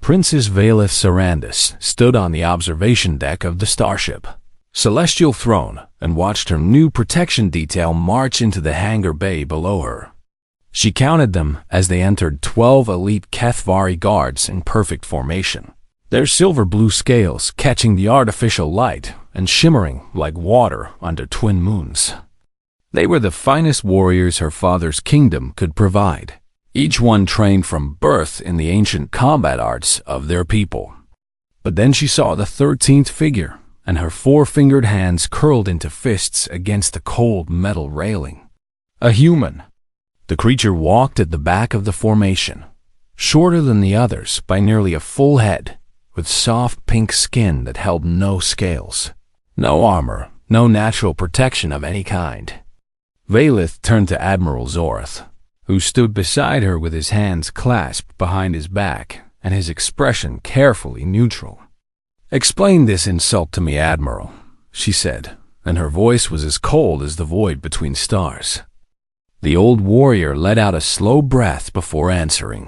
Princess Valeth Sarandis stood on the observation deck of the starship Celestial Throne and watched her new protection detail march into the hangar bay below her. She counted them as they entered 12 elite Kethvari guards in perfect formation, their silver-blue scales catching the artificial light and shimmering like water under twin moons. They were the finest warriors her father's kingdom could provide, each one trained from birth in the ancient combat arts of their people. But then she saw the 13th figure, and her four-fingered hands curled into fists against the cold metal railing. A human. The creature walked at the back of the formation, shorter than the others by nearly a full head, with soft pink skin that held no scales. No armor, no natural protection of any kind. Valeth turned to Admiral Zorth, who stood beside her with his hands clasped behind his back and his expression carefully neutral. "Explain this insult to me, Admiral," she said, and her voice was as cold as the void between stars. The old warrior let out a slow breath before answering.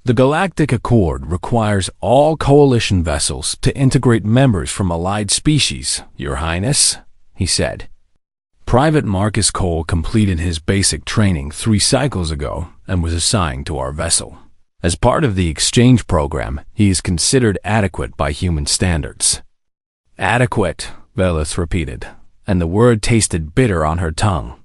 "The Galactic Accord requires all Coalition vessels to integrate members from allied species, Your Highness," he said. "Private Marcus Cole completed his basic training 3 cycles ago and was assigned to our vessel. As part of the exchange program, he is considered adequate by human standards." "Adequate," Valeth repeated, and the word tasted bitter on her tongue.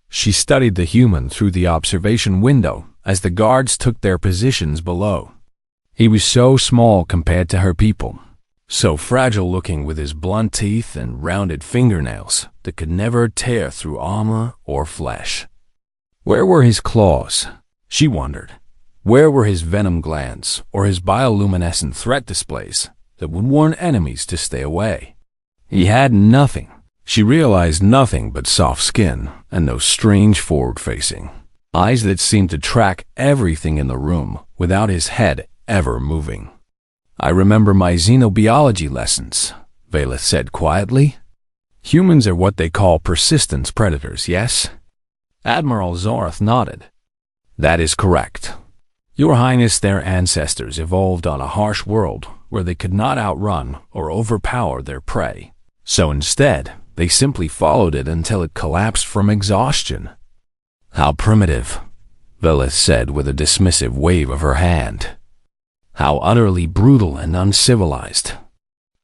She studied the human through the observation window as the guards took their positions below. He was so small compared to her people, so fragile-looking with his blunt teeth and rounded fingernails that could never tear through armor or flesh. Where were his claws? She wondered. Where were his venom glands or his bioluminescent threat displays that would warn enemies to stay away? He had nothing. She realized nothing but soft skin and those strange forward-facing eyes that seemed to track everything in the room without his head ever moving. "I remember my xenobiology lessons," Valeth said quietly. "Humans are what they call persistence predators, yes?" Admiral Zorth nodded. "That is correct. Your Highness, their ancestors evolved on a harsh world where they could not outrun or overpower their prey. So instead, they simply followed it until it collapsed from exhaustion." "How primitive," Valeth said with a dismissive wave of her hand. "How utterly brutal and uncivilized."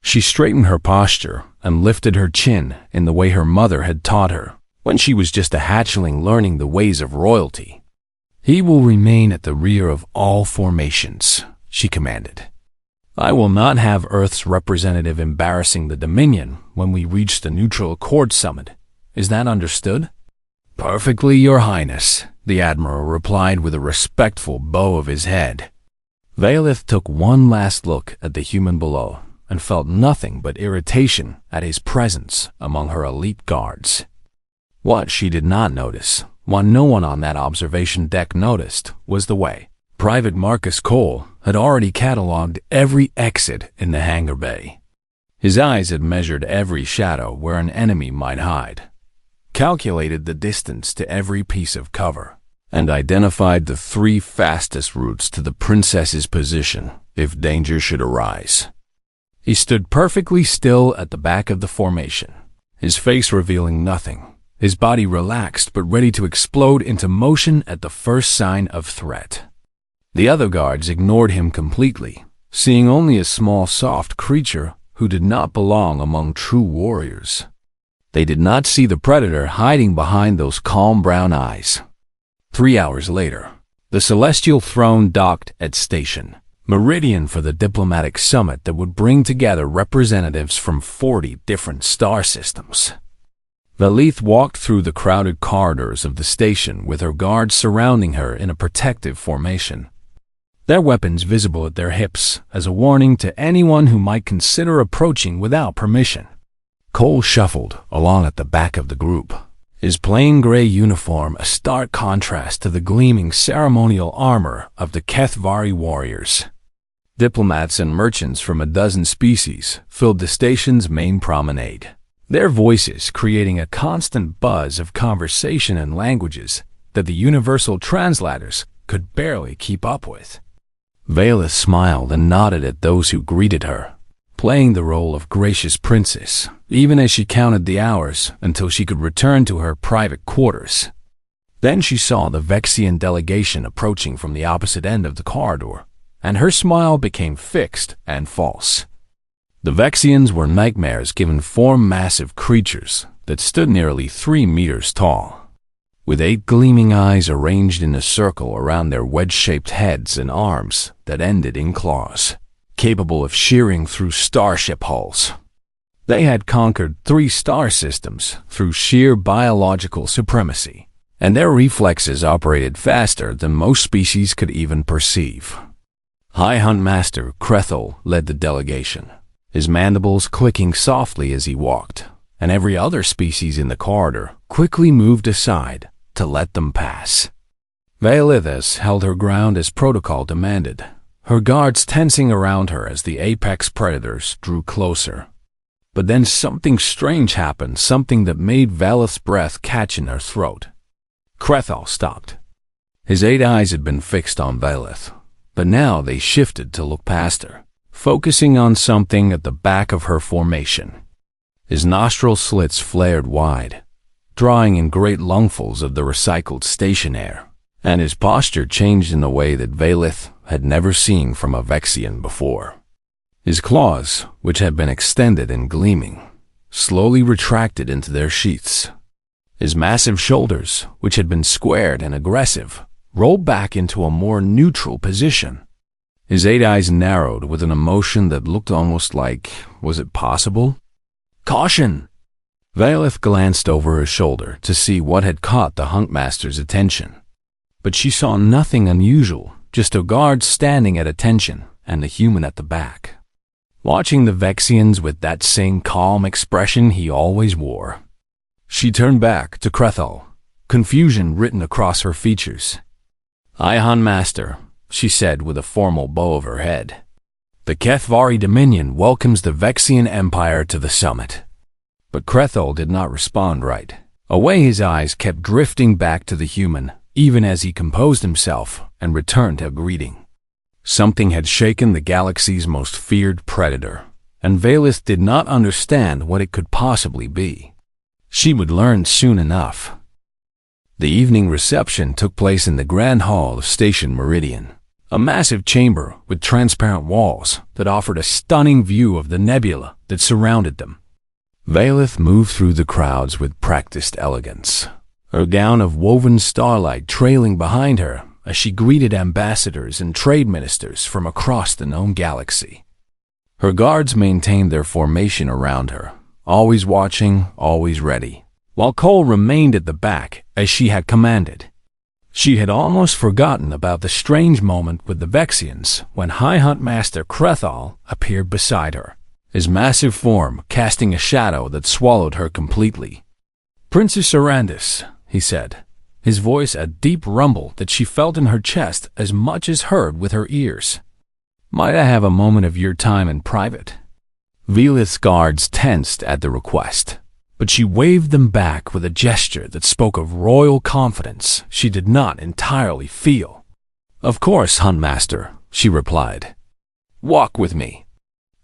She straightened her posture and lifted her chin in the way her mother had taught her when she was just a hatchling learning the ways of royalty. "He will remain at the rear of all formations," she commanded. "I will not have Earth's representative embarrassing the Dominion when we reach the Neutral Accord Summit. Is that understood?" "Perfectly, Your Highness," the Admiral replied with a respectful bow of his head. Valeth took one last look at the human below and felt nothing but irritation at his presence among her elite guards. What she did not notice, what no one on that observation deck noticed, was the way Private Marcus Cole had already catalogued every exit in the hangar bay. His eyes had measured every shadow where an enemy might hide, calculated the distance to every piece of cover, and identified the 3 fastest routes to the princess's position if danger should arise. He stood perfectly still at the back of the formation, his face revealing nothing, his body relaxed but ready to explode into motion at the first sign of threat. The other guards ignored him completely, seeing only a small, soft creature who did not belong among true warriors. They did not see the predator hiding behind those calm brown eyes. 3 hours later, the Celestial Throne docked at Station Meridian for the diplomatic summit that would bring together representatives from 40 different star systems. Valeth walked through the crowded corridors of the station with her guards surrounding her in a protective formation, their weapons visible at their hips as a warning to anyone who might consider approaching without permission. Cole shuffled along at the back of the group, his plain gray uniform a stark contrast to the gleaming ceremonial armor of the Kethvari warriors. Diplomats and merchants from a dozen species filled the station's main promenade, their voices creating a constant buzz of conversation in languages that the universal translators could barely keep up with. Valeth smiled and nodded at those who greeted her, playing the role of gracious princess, even as she counted the hours until she could return to her private quarters. Then she saw the Vexian delegation approaching from the opposite end of the corridor, and her smile became fixed and false. The Vexians were nightmares given form, massive creatures that stood nearly 3 meters tall, with 8 gleaming eyes arranged in a circle around their wedge-shaped heads and arms that ended in claws, capable of shearing through starship hulls. They had conquered 3 star systems through sheer biological supremacy, and their reflexes operated faster than most species could even perceive. High Hunt Master Krethel led the delegation, his mandibles clicking softly as he walked, and every other species in the corridor quickly moved aside to let them pass. Valeth held her ground as protocol demanded, her guards tensing around her as the apex predators drew closer. But then something strange happened, something that made Valeth's breath catch in her throat. Krethel stopped. His 8 eyes had been fixed on Valeth, but now they shifted to look past her, focusing on something at the back of her formation. His nostril slits flared wide, drawing in great lungfuls of the recycled station air, and his posture changed in a way that Valeth had never seen from a Vexian before. His claws, which had been extended and gleaming, slowly retracted into their sheaths. His massive shoulders, which had been squared and aggressive, rolled back into a more neutral position. His 8 eyes narrowed with an emotion that looked almost like, was it possible? Caution! Valeth glanced over her shoulder to see what had caught the Huntmaster's attention. But she saw nothing unusual, just a guard standing at attention and a human at the back, watching the Vexians with that same calm expression he always wore. She turned back to Krethel, confusion written across her features. "High Hunt Master," she said with a formal bow of her head. "The Kethvari Dominion welcomes the Vexian Empire to the summit." But Krethel did not respond right. Away his eyes kept drifting back to the human, even as he composed himself and returned a greeting. Something had shaken the galaxy's most feared predator, and Valeth did not understand what it could possibly be. She would learn soon enough. The evening reception took place in the Grand Hall of Station Meridian, a massive chamber with transparent walls that offered a stunning view of the nebula that surrounded them. Valeth moved through the crowds with practiced elegance, her gown of woven starlight trailing behind her as she greeted ambassadors and trade ministers from across the known galaxy. Her guards maintained their formation around her, always watching, always ready, while Cole remained at the back as she had commanded. She had almost forgotten about the strange moment with the Vexians when High Hunt Master Krethal appeared beside her, his massive form casting a shadow that swallowed her completely. "Princess Arandis," he said, his voice a deep rumble that she felt in her chest as much as heard with her ears. "Might I have a moment of your time in private?" Valeth's guards tensed at the request, but she waved them back with a gesture that spoke of royal confidence she did not entirely feel. "Of course, Huntmaster," she replied. "Walk with me."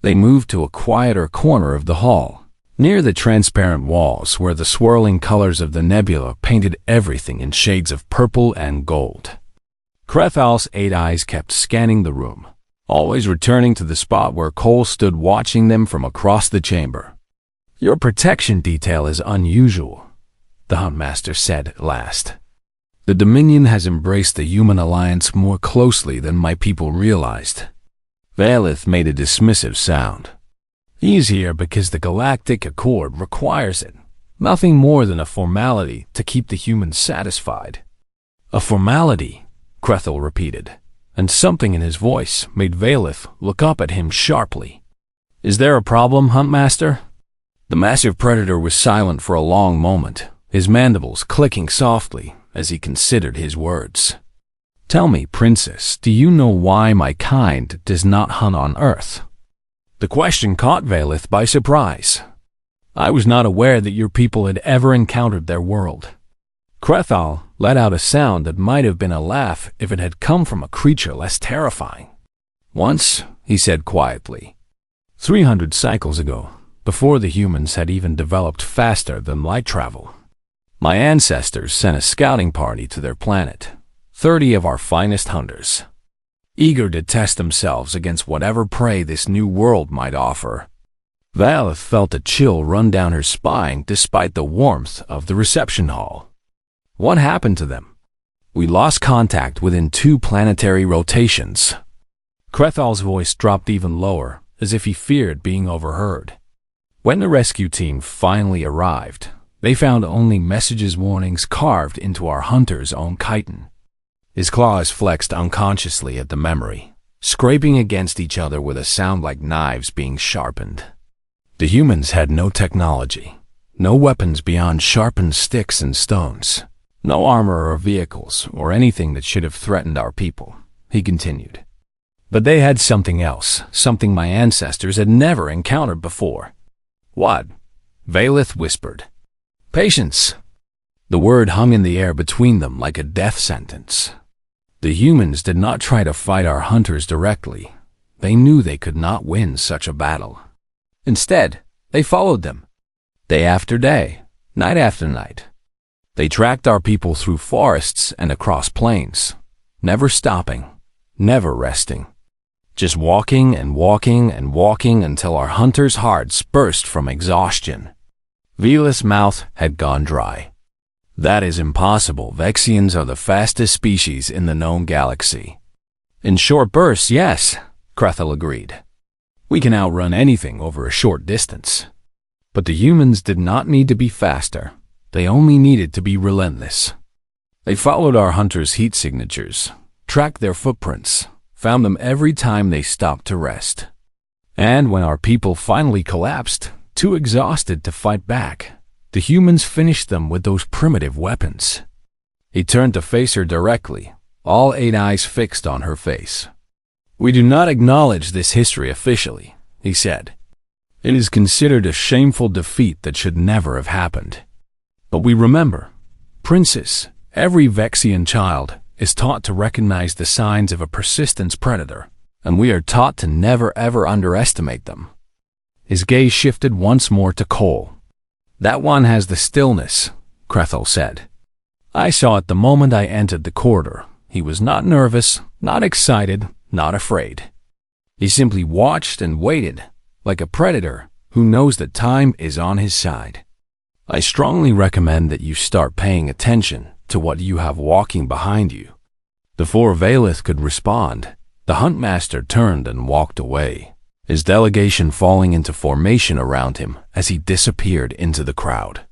They moved to a quieter corner of the hall, near the transparent walls where the swirling colors of the nebula painted everything in shades of purple and gold. Krethal's 8 eyes kept scanning the room, always returning to the spot where Cole stood watching them from across the chamber. "Your protection detail is unusual," the Huntmaster said at last. "The Dominion has embraced the human alliance more closely than my people realized." Valeth made a dismissive sound. "He's here because the Galactic Accord requires it. Nothing more than a formality to keep the humans satisfied." "A formality," Krethel repeated, and something in his voice made Valeth look up at him sharply. "Is there a problem, Huntmaster?" The massive predator was silent for a long moment, his mandibles clicking softly as he considered his words. "Tell me, Princess, do you know why my kind does not hunt on Earth?" The question caught Valeth by surprise. "I was not aware that your people had ever encountered their world." Krethal let out a sound that might have been a laugh if it had come from a creature less terrifying. Once, he said quietly, 300 cycles ago, before the humans had even developed faster than light travel, my ancestors sent a scouting party to their planet, 30 of our finest hunters, eager to test themselves against whatever prey this new world might offer. Valeth felt a chill run down her spine despite the warmth of the reception hall. What happened to them? We lost contact within 2 planetary rotations. Krethal's voice dropped even lower, as if he feared being overheard. When the rescue team finally arrived, they found only messages warnings carved into our hunter's own chitin. His claws flexed unconsciously at the memory, scraping against each other with a sound like knives being sharpened. The humans had no technology, no weapons beyond sharpened sticks and stones, no armor or vehicles or anything that should have threatened our people, he continued. But they had something else, something my ancestors had never encountered before. What? Valeth whispered. Patience. The word hung in the air between them like a death sentence. The humans did not try to fight our hunters directly. They knew they could not win such a battle. Instead, they followed them. Day after day, night after night. They tracked our people through forests and across plains, never stopping, never resting. Just walking and walking and walking until our hunters' hearts burst from exhaustion. Veleth's mouth had gone dry. That is impossible. Vexians are the fastest species in the known galaxy. In short bursts, yes, Krethel agreed. We can outrun anything over a short distance. But the humans did not need to be faster. They only needed to be relentless. They followed our hunters' heat signatures, tracked their footprints, found them every time they stopped to rest. And when our people finally collapsed, too exhausted to fight back, the humans finished them with those primitive weapons. He turned to face her directly, all 8 eyes fixed on her face. We do not acknowledge this history officially, he said. It is considered a shameful defeat that should never have happened. But we remember, Princess, every Vexian child is taught to recognize the signs of a persistent predator, and we are taught to never ever underestimate them. His gaze shifted once more to Cole. That one has the stillness, Krethel said. I saw it the moment I entered the corridor. He was not nervous, not excited, not afraid. He simply watched and waited, like a predator who knows that time is on his side. I strongly recommend that you start paying attention to what you have walking behind you. Before Valeth could respond, the Huntmaster turned and walked away, his delegation falling into formation around him as he disappeared into the crowd.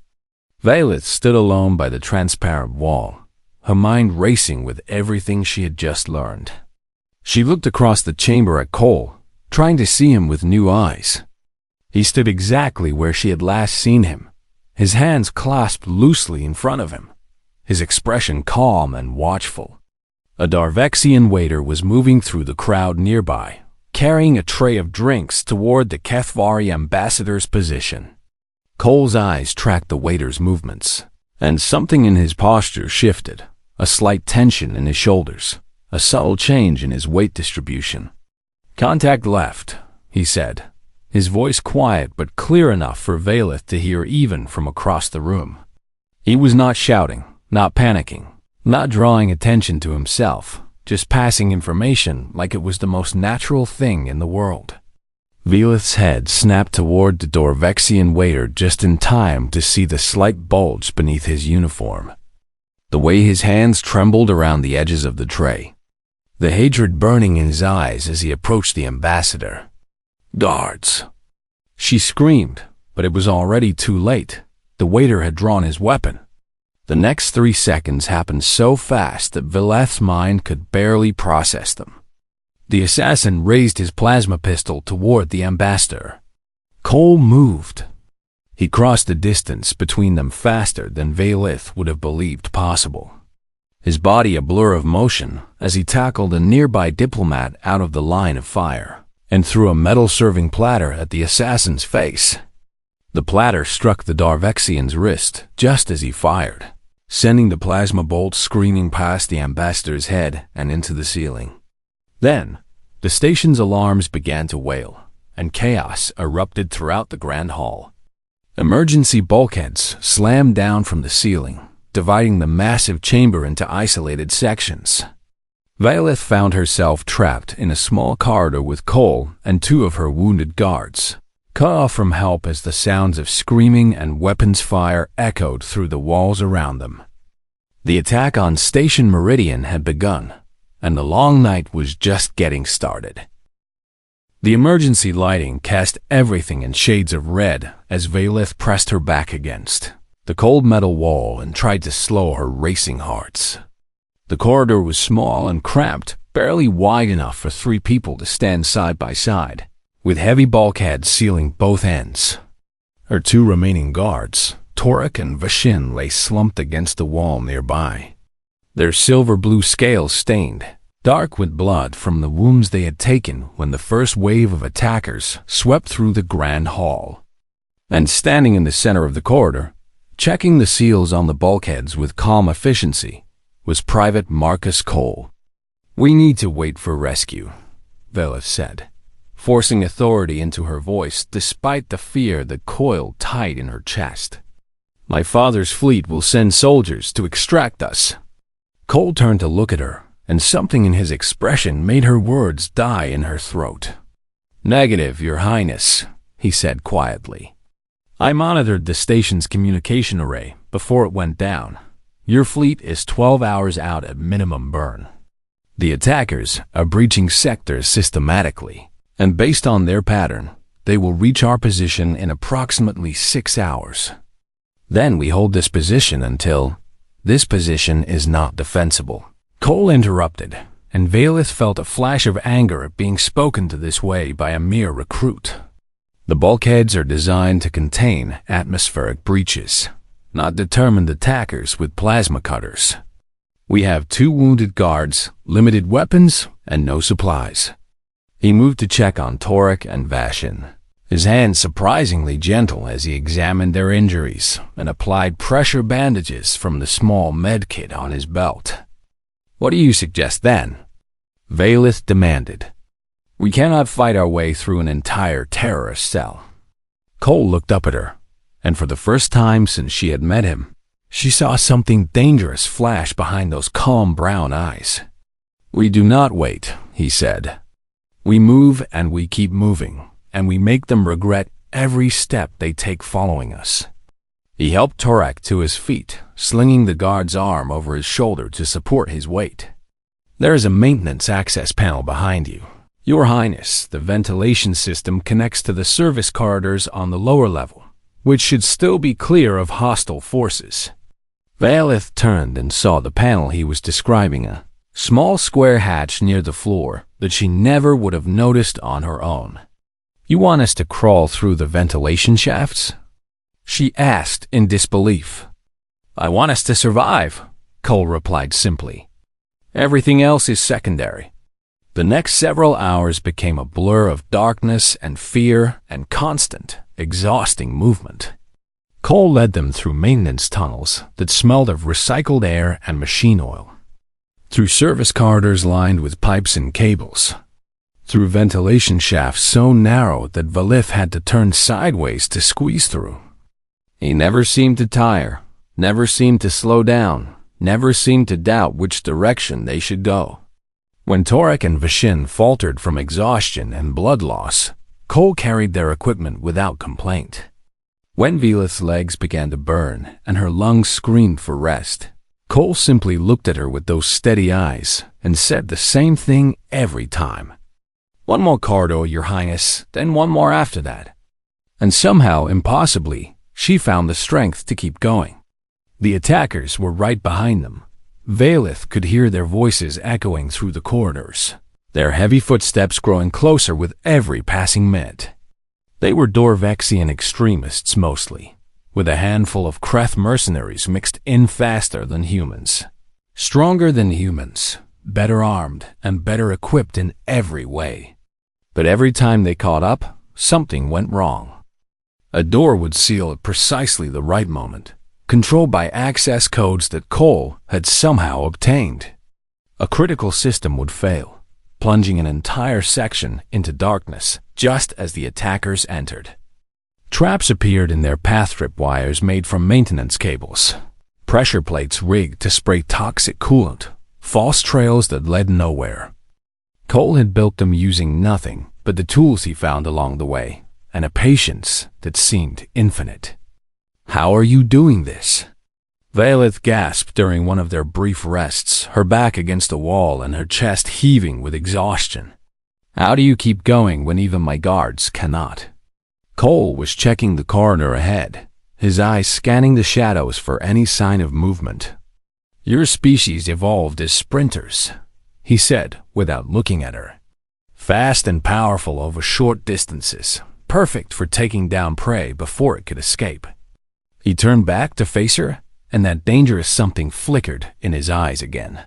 Valeth stood alone by the transparent wall, her mind racing with everything she had just learned. She looked across the chamber at Cole, trying to see him with new eyes. He stood exactly where she had last seen him, his hands clasped loosely in front of him, his expression calm and watchful. A Darvexian waiter was moving through the crowd nearby, carrying a tray of drinks toward the Kethvari ambassador's position. Cole's eyes tracked the waiter's movements, and something in his posture shifted, a slight tension in his shoulders, a subtle change in his weight distribution. Contact left, he said, his voice quiet but clear enough for Valeth to hear even from across the room. He was not shouting, not panicking, not drawing attention to himself, just passing information like it was the most natural thing in the world. Veleth's head snapped toward the Dorvexian waiter just in time to see the slight bulge beneath his uniform, the way his hands trembled around the edges of the tray, the hatred burning in his eyes as he approached the ambassador. Guards! She screamed, but it was already too late. The waiter had drawn his weapon. The next 3 seconds happened so fast that Veleth's mind could barely process them. The assassin raised his plasma pistol toward the ambassador. Cole moved. He crossed the distance between them faster than Valeth would have believed possible, his body a blur of motion as he tackled a nearby diplomat out of the line of fire and threw a metal serving platter at the assassin's face. The platter struck the Darvexian's wrist just as he fired, sending the plasma bolt screaming past the ambassador's head and into the ceiling. Then, The station's alarms began to wail, and chaos erupted throughout the grand hall. Emergency bulkheads slammed down from the ceiling, dividing the massive chamber into isolated sections. Vaelith found herself trapped in a small corridor with Cole and two of her wounded guards, cut off from help as the sounds of screaming and weapons fire echoed through the walls around them. The attack on Station Meridian had begun, and the long night was just getting started. The emergency lighting cast everything in shades of red as Vaelith pressed her back against the cold metal wall and tried to slow her racing hearts. The corridor was small and cramped, barely wide enough for 3 people to stand side by side, with heavy bulkheads sealing both ends. Her 2 remaining guards, Torek and Vashin, lay slumped against the wall nearby, their silver-blue scales stained, dark with blood from the wounds they had taken when the first wave of attackers swept through the grand hall. And standing in the center of the corridor, checking the seals on the bulkheads with calm efficiency, was Private Marcus Cole. "We need to wait for rescue," Vaelith said, forcing authority into her voice despite the fear that coiled tight in her chest. "My father's fleet will send soldiers to extract us." Cole turned to look at her, and something in his expression made her words die in her throat. "Negative, Your Highness," he said quietly. "I monitored the station's communication array before it went down. Your fleet is 12 hours out at minimum burn. The attackers are breaching sectors systematically, and based on their pattern, they will reach our position in approximately 6 hours. Then we hold this position until this position is not defensible." Cole interrupted, and Vaelith felt a flash of anger at being spoken to this way by a mere recruit. The bulkheads are designed to contain atmospheric breaches, not determined attackers with plasma cutters. We have 2 wounded guards, limited weapons, and no supplies. He moved to check on Torek and Vashin, his hands surprisingly gentle as he examined their injuries and applied pressure bandages from the small med kit on his belt. "What do you suggest then?" Vaelith demanded. "We cannot fight our way through an entire terrorist cell." Cole looked up at her, and for the first time since she had met him, she saw something dangerous flash behind those calm brown eyes. "We do not wait," he said. "We move and we keep moving, and we make them regret every step they take following us." He helped Torek to his feet, slinging the guard's arm over his shoulder to support his weight. "There is a maintenance access panel behind you. Your Highness, the ventilation system connects to the service corridors on the lower level, which should still be clear of hostile forces." Vaelith turned and saw the panel he was describing, a small square hatch near the floor that she never would have noticed on her own. "You want us to crawl through the ventilation shafts?" she asked in disbelief. "I want us to survive," Cole replied simply. "Everything else is secondary." The next several hours became a blur of darkness and fear and constant, exhausting movement. Cole led them through maintenance tunnels that smelled of recycled air and machine oil, through service corridors lined with pipes and cables, through ventilation shafts so narrow that Vaelith had to turn sideways to squeeze through. He never seemed to tire, never seemed to slow down, never seemed to doubt which direction they should go. When Torek and Vashin faltered from exhaustion and blood loss, Cole carried their equipment without complaint. When Vaelith's legs began to burn and her lungs screamed for rest, Cole simply looked at her with those steady eyes and said the same thing every time. "One more corridor, Your Highness, then one more after that." And somehow, impossibly, she found the strength to keep going. The attackers were right behind them. Vaelith could hear their voices echoing through the corridors, their heavy footsteps growing closer with every passing minute. They were Dorvexian extremists mostly, with a handful of Kreth mercenaries mixed in faster than humans, stronger than humans, better armed and better equipped in every way. But every time they caught up, something went wrong. A door would seal at precisely the right moment, controlled by access codes that Cole had somehow obtained. A critical system would fail, plunging an entire section into darkness just as the attackers entered. Traps appeared in their path tripwires made from maintenance cables, pressure plates rigged to spray toxic coolant, false trails that led nowhere. Cole had built them using nothing but the tools he found along the way, and a patience that seemed infinite. "How are you doing this?" Vaelith gasped during one of their brief rests, her back against the wall and her chest heaving with exhaustion. "How do you keep going when even my guards cannot?" Cole was checking the corridor ahead, his eyes scanning the shadows for any sign of movement. "Your species evolved as sprinters," he said without looking at her. "Fast and powerful over short distances, perfect for taking down prey before it could escape." He turned back to face her, and that dangerous something flickered in his eyes again.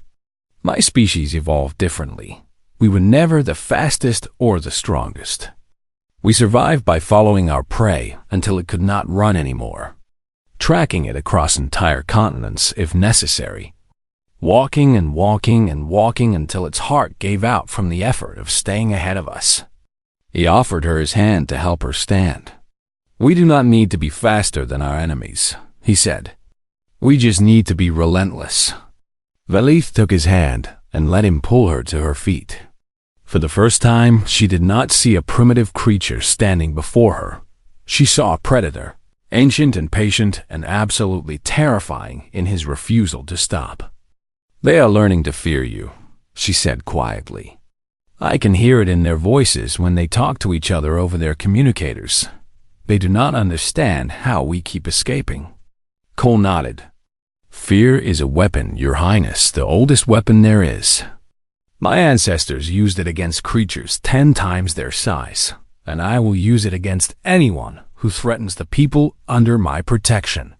"My species evolved differently. We were never the fastest or the strongest. We survived by following our prey until it could not run anymore, tracking it across entire continents if necessary, walking and walking and walking until its heart gave out from the effort of staying ahead of us." He offered her his hand to help her stand. "We do not need to be faster than our enemies," he said. "We just need to be relentless." Vaelith took his hand and let him pull her to her feet. For the first time, she did not see a primitive creature standing before her. She saw a predator, ancient and patient and absolutely terrifying in his refusal to stop. "They are learning to fear you," she said quietly. "I can hear it in their voices when they talk to each other over their communicators. They do not understand how we keep escaping." Cole nodded. "Fear is a weapon, Your Highness, the oldest weapon there is. My ancestors used it against creatures 10 times their size, and I will use it against anyone who threatens the people under my protection."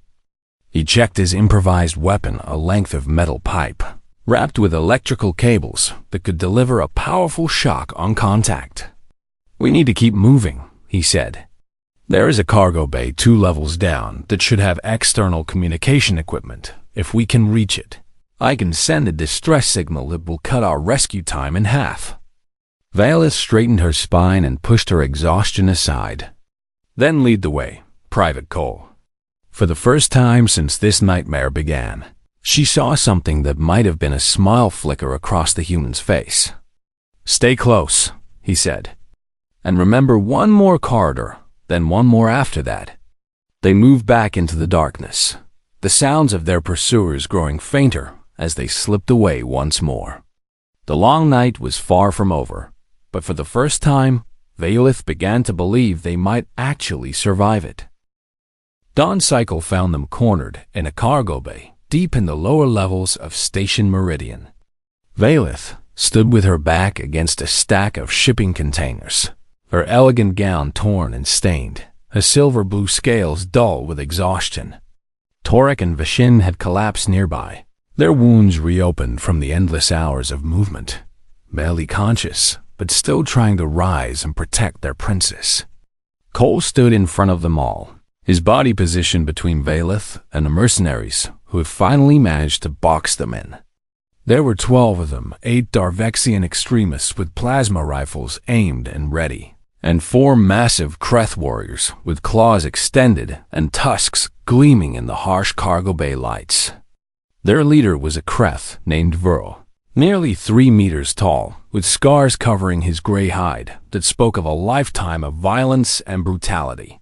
He checked his improvised weapon, a length of metal pipe, wrapped with electrical cables that could deliver a powerful shock on contact. "We need to keep moving," he said. "There is a cargo bay 2 levels down that should have external communication equipment if we can reach it. I can send a distress signal that will cut our rescue time in half." Vaelith straightened her spine and pushed her exhaustion aside. "Then lead the way, Private Cole." For the first time since this nightmare began, she saw something that might have been a smile flicker across the human's face. "Stay close," he said. "And remember one more corridor, then one more after that." They moved back into the darkness, the sounds of their pursuers growing fainter as they slipped away once more. The long night was far from over, but for the first time, Vaelith began to believe they might actually survive it. Dawn Cycle found them cornered in a cargo bay deep in the lower levels of Station Meridian. Vaelith stood with her back against a stack of shipping containers, her elegant gown torn and stained, her silver blue scales dull with exhaustion. Torek and Vishin had collapsed nearby, their wounds reopened from the endless hours of movement, barely conscious, but still trying to rise and protect their princess. Cole stood in front of them all, his body positioned between Vaelith and the mercenaries who had finally managed to box them in. There were 12 of them, 8 Darvexian extremists with plasma rifles aimed and ready, and 4 massive Kreth warriors with claws extended and tusks gleaming in the harsh cargo bay lights. Their leader was a Kreth named Vril, nearly 3 meters tall, with scars covering his gray hide that spoke of a lifetime of violence and brutality.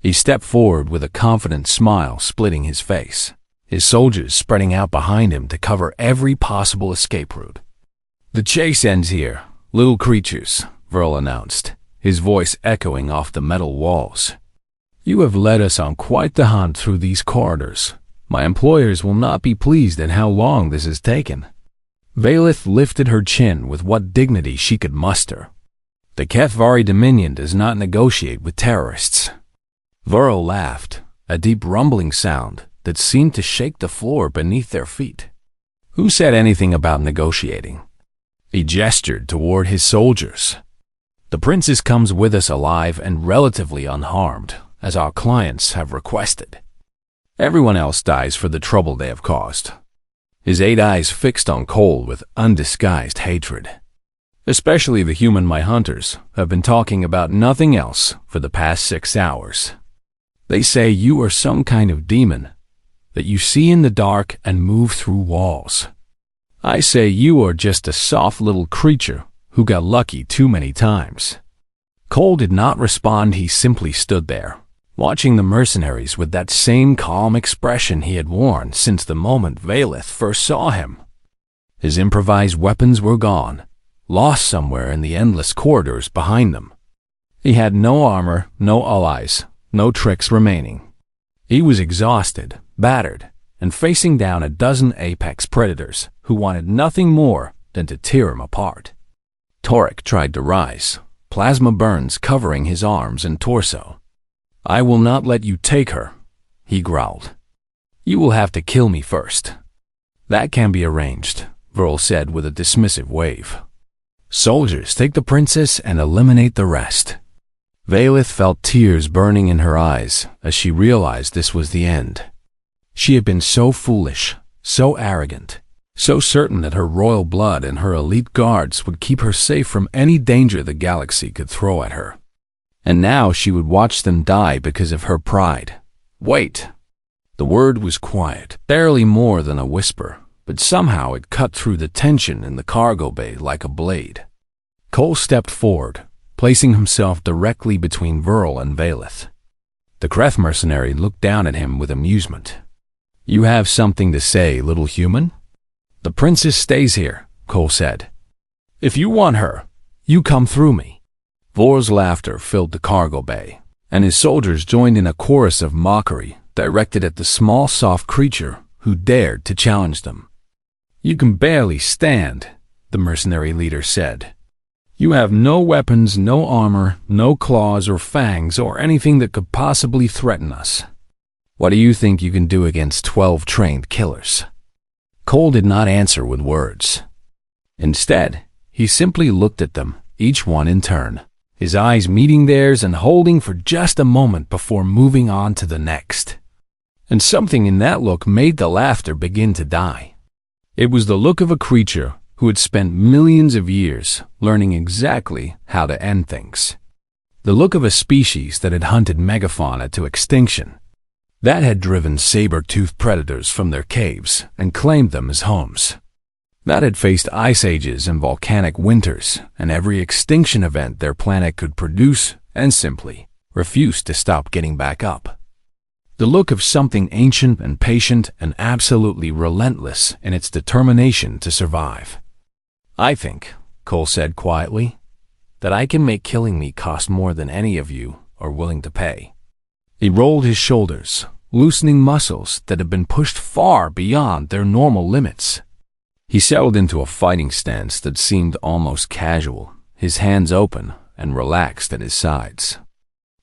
He stepped forward with a confident smile splitting his face, his soldiers spreading out behind him to cover every possible escape route. "The chase ends here, little creatures," Vril announced, his voice echoing off the metal walls. "You have led us on quite the hunt through these corridors. My employers will not be pleased at how long this has taken." Vaelith lifted her chin with what dignity she could muster. "The Kethvari Dominion does not negotiate with terrorists." Vril laughed, a deep rumbling sound that seemed to shake the floor beneath their feet. "Who said anything about negotiating?" He gestured toward his soldiers. "The princess comes with us alive and relatively unharmed, as our clients have requested. Everyone else dies for the trouble they have caused." His 8 eyes fixed on Cole with undisguised hatred. Especially the human my hunters have been talking about nothing else for the past 6 hours. They say you are some kind of demon, that you see in the dark and move through walls. I say you are just a soft little creature who got lucky too many times." Cole did not respond. He simply stood there, watching the mercenaries with that same calm expression he had worn since the moment Valeth first saw him. His improvised weapons were gone, lost somewhere in the endless corridors behind them. He had no armor, no allies, no tricks remaining. He was exhausted, battered, and facing down a dozen apex predators who wanted nothing more than to tear him apart. Torek tried to rise, plasma burns covering his arms and torso. "I will not let you take her," he growled. "You will have to kill me first." "That can be arranged," Vril said with a dismissive wave. "Soldiers, take the princess and eliminate the rest." Valeth felt tears burning in her eyes as she realized this was the end. She had been so foolish, so arrogant, so certain that her royal blood and her elite guards would keep her safe from any danger the galaxy could throw at her. And now she would watch them die because of her pride. "Wait!" The word was quiet, barely more than a whisper, but somehow it cut through the tension in the cargo bay like a blade. Cole stepped forward, placing himself directly between Vril and Valeth. The Kreth mercenary looked down at him with amusement. "You have something to say, little human?" "The princess stays here," Cole said. "If you want her, you come through me." Vor's laughter filled the cargo bay, and his soldiers joined in a chorus of mockery directed at the small, soft creature who dared to challenge them. "You can barely stand," the mercenary leader said. "You have no weapons, no armor, no claws or fangs or anything that could possibly threaten us. What do you think you can do against 12 trained killers?" Cole did not answer with words. Instead, he simply looked at them, each one in turn, his eyes meeting theirs and holding for just a moment before moving on to the next. And something in that look made the laughter begin to die. It was the look of a creature who had spent millions of years learning exactly how to end things. The look of a species that had hunted megafauna to extinction, that had driven saber-toothed predators from their caves and claimed them as homes, that had faced ice ages and volcanic winters and every extinction event their planet could produce and simply refused to stop getting back up. The look of something ancient and patient and absolutely relentless in its determination to survive. "I think," Cole said quietly, "that I can make killing me cost more than any of you are willing to pay." He rolled his shoulders, loosening muscles that had been pushed far beyond their normal limits. He settled into a fighting stance that seemed almost casual, his hands open and relaxed at his sides.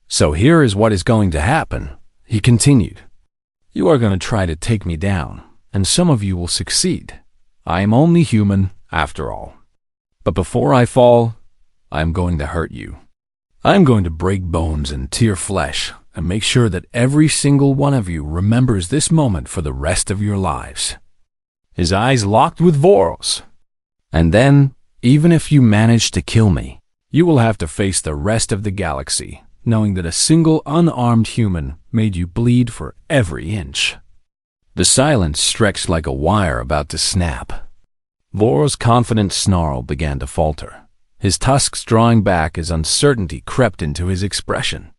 "So here is what is going to happen," he continued. "You are going to try to take me down, and some of you will succeed. I am only human, after all. But before I fall, I am going to hurt you. I am going to break bones and tear flesh and make sure that every single one of you remembers this moment for the rest of your lives." His eyes locked with Vor's. "And then, even if you manage to kill me, you will have to face the rest of the galaxy, knowing that a single unarmed human made you bleed for every inch." The silence stretched like a wire about to snap. Vor's confident snarl began to falter, his tusks drawing back as uncertainty crept into his expression.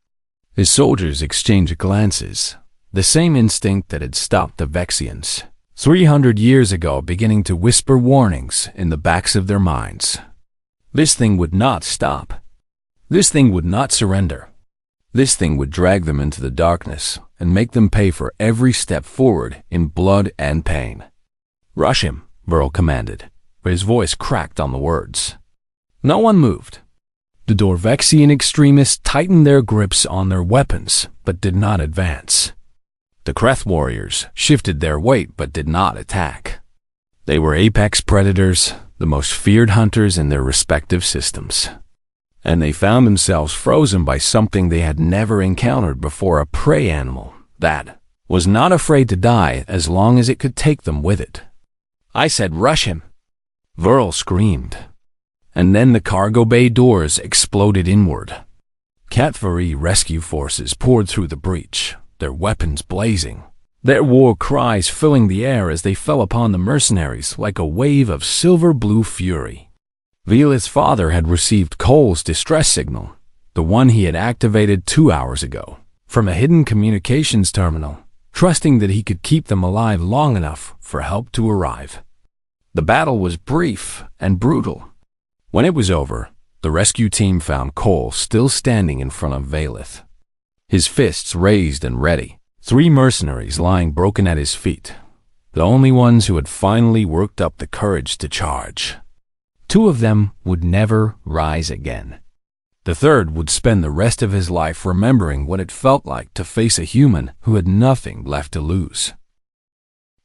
His soldiers exchanged glances, the same instinct that had stopped the Vexians 300 years ago beginning to whisper warnings in the backs of their minds. This thing would not stop. This thing would not surrender. This thing would drag them into the darkness and make them pay for every step forward in blood and pain. "Rush him," Vril commanded, but his voice cracked on the words. No one moved. The Dorvexian extremists tightened their grips on their weapons, but did not advance. The Kreth warriors shifted their weight but did not attack. They were apex predators, the most feared hunters in their respective systems. And they found themselves frozen by something they had never encountered before, a prey animal that was not afraid to die as long as it could take them with it. "I said rush him!" Vril screamed. and then the cargo bay doors exploded inward. HFY rescue forces poured through the breach, their weapons blazing, their war cries filling the air as they fell upon the mercenaries like a wave of silver-blue fury. Velith's father had received Cole's distress signal, the one he had activated 2 hours ago, from a hidden communications terminal, trusting that he could keep them alive long enough for help to arrive. The battle was brief and brutal. When it was over, the rescue team found Cole still standing in front of Velith, his fists raised and ready, 3 mercenaries lying broken at his feet, the only ones who had finally worked up the courage to charge. 2 of them would never rise again. The third would spend the rest of his life remembering what it felt like to face a human who had nothing left to lose.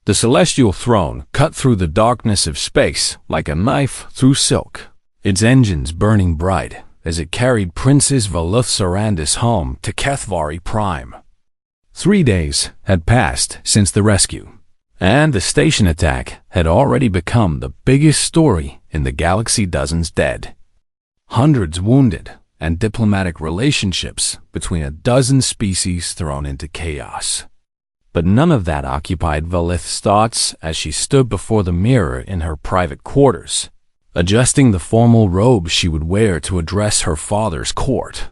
The celestial throne cut through the darkness of space like a knife through silk, its engines burning bright as it carried Princess Velith home to Kethvari Prime. 3 days had passed since the rescue, and the station attack had already become the biggest story in the galaxy. Dozens dead, hundreds wounded, and diplomatic relationships between a dozen species thrown into chaos. But none of that occupied Velith's thoughts as she stood before the mirror in her private quarters, adjusting the formal robe she would wear to address her father's court.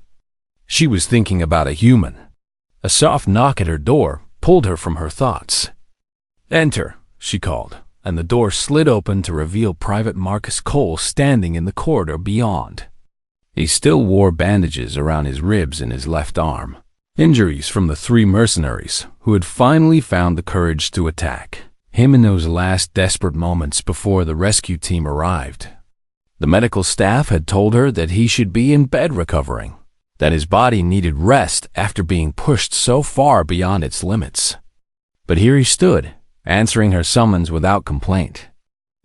She was thinking about a human. A soft knock at her door pulled her from her thoughts. "Enter," she called, and the door slid open to reveal Private Marcus Cole standing in the corridor beyond. He still wore bandages around his ribs and his left arm, injuries from the 3 mercenaries who had finally found the courage to attack him in those last desperate moments before the rescue team arrived. The medical staff had told her that he should be in bed recovering, that his body needed rest after being pushed so far beyond its limits. But here he stood, answering her summons without complaint.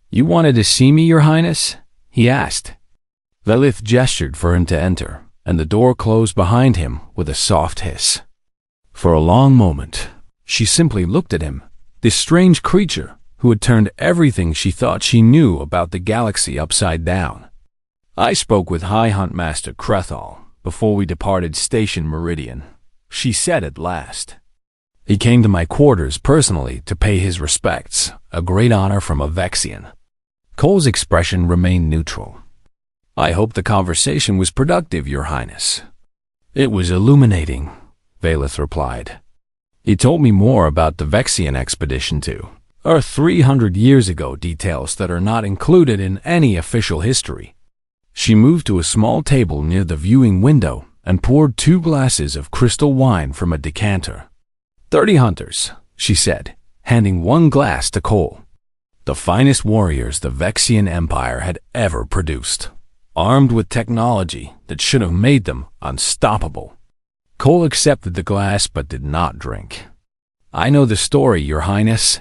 "You wanted to see me, Your Highness?" he asked. Velith gestured for him to enter, and the door closed behind him with a soft hiss. For a long moment, she simply looked at him, this strange creature who had turned everything she thought she knew about the galaxy upside down. "I spoke with High Huntmaster Krethal before we departed Station Meridian," she said at last. "He came to my quarters personally to pay his respects, a great honor from a Vexian." Cole's expression remained neutral. "I hope the conversation was productive, Your Highness." "It was illuminating," Velith replied. "He told me more about the Vexian expedition to Earth 300 years ago, details that are not included in any official history." She moved to a small table near the viewing window and poured 2 glasses of crystal wine from a decanter. 30 hunters," she said, handing 1 glass to Cole. "The finest warriors the Vexian Empire had ever produced, armed with technology that should have made them unstoppable." Cole accepted the glass but did not drink. "I know the story, Your Highness."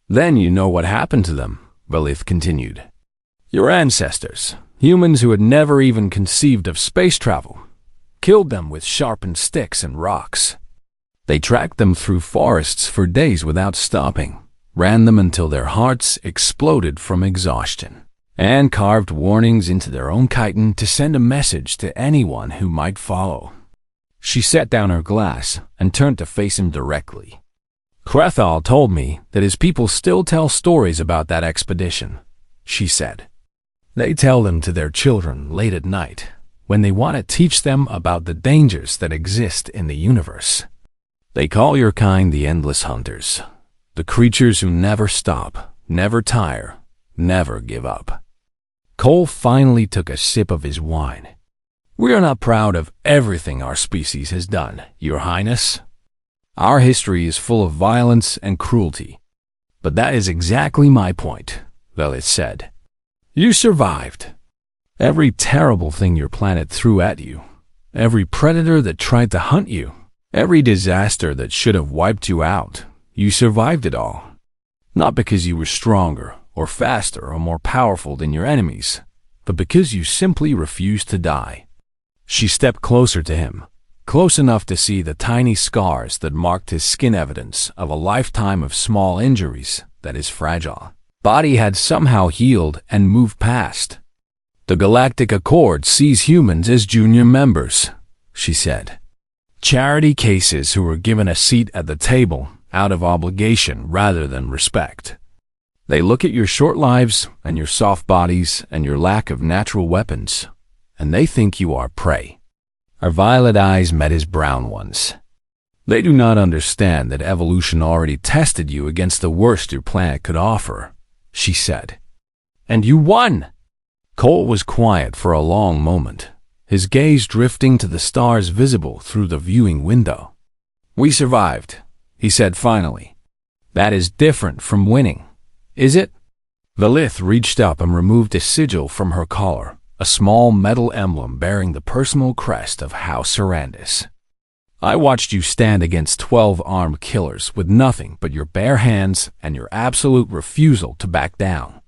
"Then you know what happened to them," Velith continued. "Your ancestors, humans who had never even conceived of space travel, killed them with sharpened sticks and rocks. They tracked them through forests for days without stopping, ran them until their hearts exploded from exhaustion, and carved warnings into their own chitin to send a message to anyone who might follow." She set down her glass and turned to face him directly. "Krethal told me that his people still tell stories about that expedition," she said. "They tell them to their children late at night when they want to teach them about the dangers that exist in the universe. They call your kind the Endless Hunters, the creatures who never stop, never tire, never give up." Cole finally took a sip of his wine. "We are not proud of everything our species has done, Your Highness. Our history is full of violence and cruelty. But that is exactly my point," Velith said. "You survived. Every terrible thing your planet threw at you, every predator that tried to hunt you, every disaster that should have wiped you out, you survived it all. Not because you were stronger or faster or more powerful than your enemies, but because you simply refused to die." She stepped closer to him, close enough to see the tiny scars that marked his skin, evidence of a lifetime of small injuries that his fragile body had somehow healed and moved past. The Galactic Accord sees humans as junior members, she said. Charity cases who were given a seat at the table out of obligation rather than respect. They look at your short lives and your soft bodies and your lack of natural weapons, and they think you are prey. Her violet eyes met his brown ones. They do not understand that evolution already tested you against the worst your planet could offer, she said. And you won! Cole was quiet for a long moment, his gaze drifting to the stars visible through the viewing window. We survived, he said finally. That is different from winning, is it? Valith reached up and removed a sigil from her collar, a small metal emblem bearing the personal crest of House Sarandis. I watched you stand against 12 armed killers with nothing but your bare hands and your absolute refusal to back down.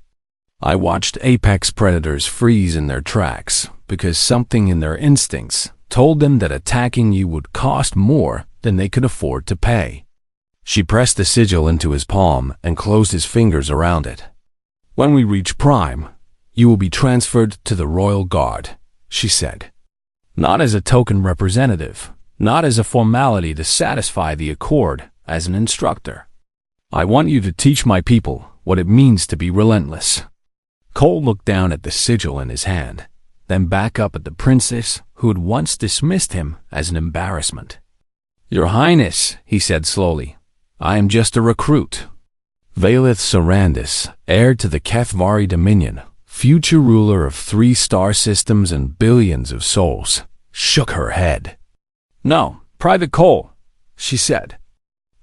I watched apex predators freeze in their tracks because something in their instincts told them that attacking you would cost more than they could afford to pay. She pressed the sigil into his palm and closed his fingers around it. When we reach Prime, you will be transferred to the Royal Guard, she said. Not as a token representative, not as a formality to satisfy the Accord as an instructor. I want you to teach my people what it means to be relentless. Cole looked down at the sigil in his hand, then back up at the princess who had once dismissed him as an embarrassment. Your Highness, he said slowly, I am just a recruit. Valith Sarandis, heir to the Kethvari Dominion, future ruler of 3 star systems and billions of souls, shook her head. No, Private Cole, she said.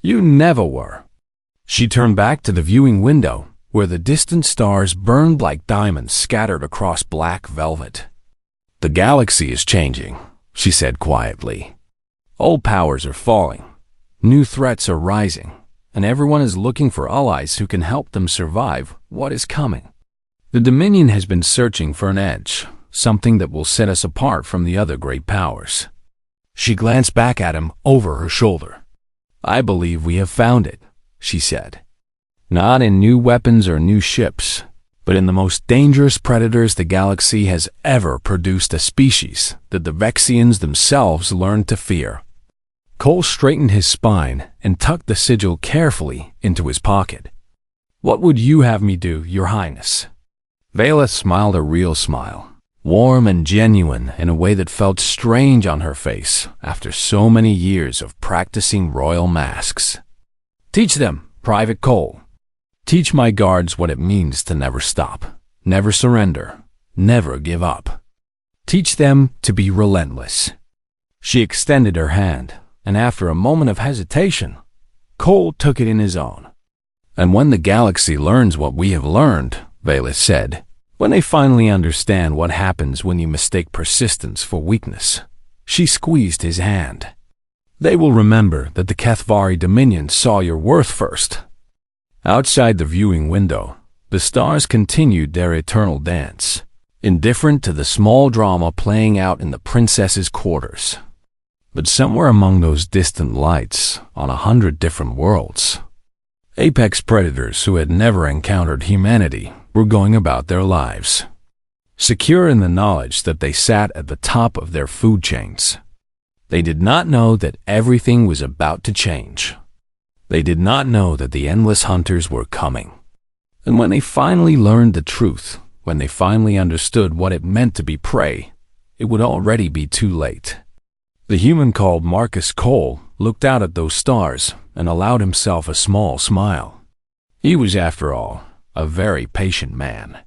You never were. She turned back to the viewing window, where the distant stars burned like diamonds scattered across black velvet. The galaxy is changing, she said quietly. Old powers are falling, new threats are rising, and everyone is looking for allies who can help them survive what is coming. The Dominion has been searching for an edge, something that will set us apart from the other great powers. She glanced back at him over her shoulder. I believe we have found it, she said. Not in new weapons or new ships, but in the most dangerous predators the galaxy has ever produced, a species that the Vexians themselves learned to fear. Cole straightened his spine and tucked the sigil carefully into his pocket. What would you have me do, Your Highness? Valith smiled a real smile, warm and genuine in a way that felt strange on her face after so many years of practicing royal masks. Teach them, Private Cole. Teach my guards what it means to never stop, never surrender, never give up. Teach them to be relentless. She extended her hand, and after a moment of hesitation, Cole took it in his own. And when the galaxy learns what we have learned, Valith said, when they finally understand what happens when you mistake persistence for weakness, she squeezed his hand. They will remember that the Kethvari Dominion saw your worth first. Outside the viewing window, the stars continued their eternal dance, indifferent to the small drama playing out in the princess's quarters. But somewhere among those distant lights, on 100 different worlds, apex predators who had never encountered humanity were going about their lives, secure in the knowledge that they sat at the top of their food chains. They did not know that everything was about to change. They did not know that the endless hunters were coming. And when they finally learned the truth, when they finally understood what it meant to be prey, it would already be too late. The human called Marcus Cole looked out at those stars and allowed himself a small smile. He was, after all, a very patient man.